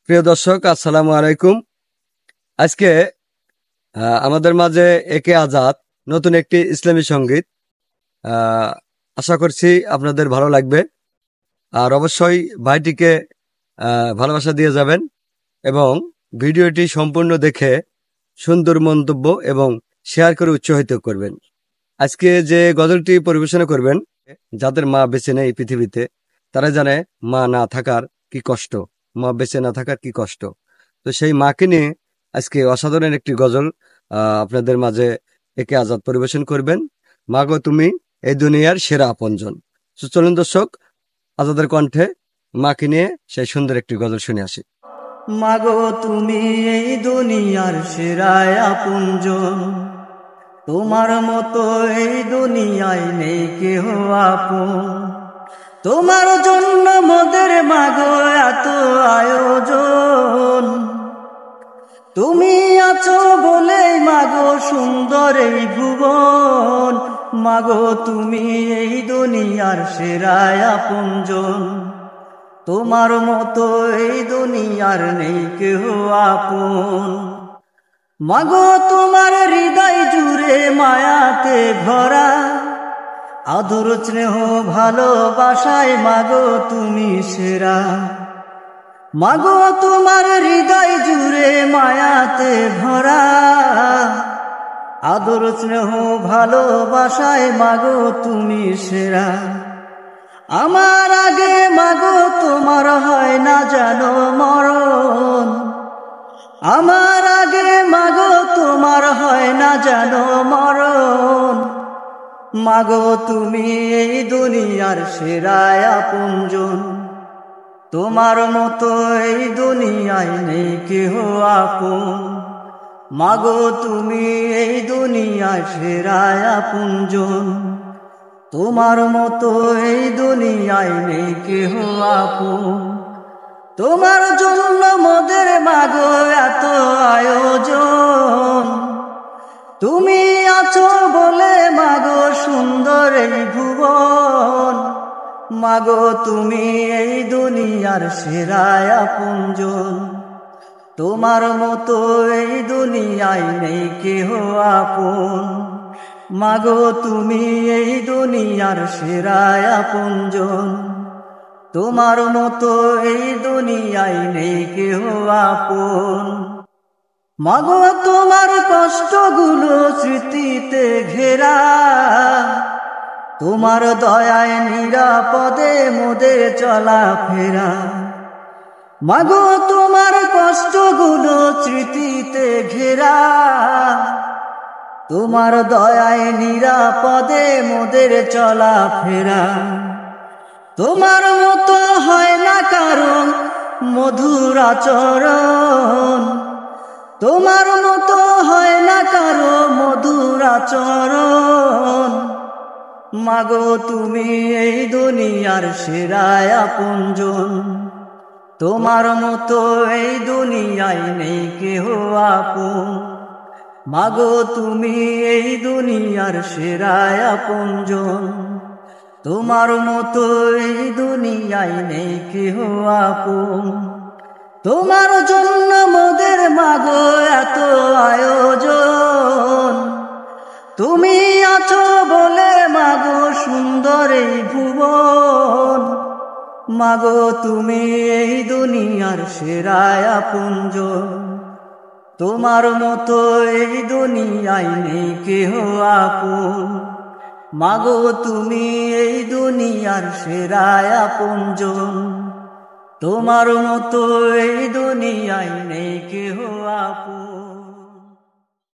প্রিয় দর্শক, আসসালামু আলাইকুম। আজকে আমাদের মাঝে একে আজাদ নতুন একটি ইসলামী সঙ্গীত। আহ, আশা করছি আপনাদের ভালো লাগবে। আর অবশ্যই ভাইটিকে ভালোবাসা দিয়ে যাবেন এবং ভিডিওটি সম্পূর্ণ দেখে সুন্দর মন্তব্য এবং শেয়ার করে উৎসাহিত করবেন। আজকে যে গজলটি পরিবেশনা করবেন, যাদের মা বেঁচে নেই পৃথিবীতে, তারা জানে মা না থাকার কি কষ্ট, মা বেঁচে না থাকার কি কষ্ট। তো সেই মাকে নিয়ে আজকে অসাধারণ একটি গজল আপনাদের মাঝে একে আজাদ পরিবেশন করবেন। মা গো তুমি এই দুনিয়ার সেরা আপনজন। তো চলুন দর্শক, আজাদের কণ্ঠে মাকে নিয়ে সেই সুন্দর একটি গজল শুনে আসি। মাগো তুমি এই দুনিয়ার সেরা আপনজন, তোমার মতো এই দুনিয়ায় নেই কেহ আপন। তোমার জন্য মোদের মাগো এত আয়োজন, তুমি আছো বলে মাগো সুন্দর এই ভুবন। মাগো তুমি এই দুনিয়ার সেরা আপনজন, তোমার মতো এই দুনিয়ার নেই কেহ আপন। মাগো তোমার হৃদয় জুড়ে মায়াতে ভরা, আদর স্নেহ ভালোবাসায় মাগো তুমি সেরা। মাগো তোমার হৃদয় জুড়ে মায়াতে ভরা, আদর স্নেহ ভালোবাসায় মাগো তুমি সেরা। আমার আগে মাগো তোমার হয় না জানো মরণ, আমার আগে মাগো তোমার হয় না জানো মরণ। মাগো তুমি এই দুনিয়ার সেরা আপনজন, তোমার মতো এই দুনিয়ায় নেই কেহ আপন। মাগো তুমি এই দুনিয়ার সেরা আপনজন, তোমার মতো এই দুনিয়ায় নেই কেহ আপন। তোমার জন্য মোদের মাগো এত আয়োজন, তুমি আছো বলে মাগো সুন্দর এই ভুবন। মাগো তুমি এই দুনিয়ার সেরা আপনজন, তোমার মতো এই দুনিয়ায় নেই কেহ আপন। মাগো তুমি এই দুনিয়ার সেরা আপনজন, তোমার মতো এই দুনিয়ায় নেই কেহ আপন। মাগো তোমার কষ্টগুলো স্মৃতিতে ঘেরা, তোমার দয়ায় নিরাপদে মোদের চলাফেরা। মাগো তোমার কষ্টগুলো স্মৃতিতে ঘেরা, তোমার দয়ায় নিরাপদে মোদের চলাফেরা। তোমার মতো হয় না কারণ মধুর আচরণ, তোমার মতো হয় না কারো মধুর আচরণ। মাগো তুমি এই দুনিয়ার সেরা আপনজন, তোমার মতো এই দুনিয়ায় নেই কেহ আপন। মাগো তুমি এই দুনিয়ার সেরা আপনজন, তোমার মতো এই দুনিয়ায় নেই কেহ আপন। তোমার জন্য মোদের মাগো এত আয়োজন, তুমি আছো বলে মাগো সুন্দর এই ভুবন। মাগো তুমি এই দুনিয়ার সেরা আপনজন, তোমার মতো এই দুনিয়ায় নেই কেহ আপন। মাগো তুমি এই দুনিয়ার সেরা আপনজন, তোমার মতো এই দুনিয়ায় নেই কেহ আপন।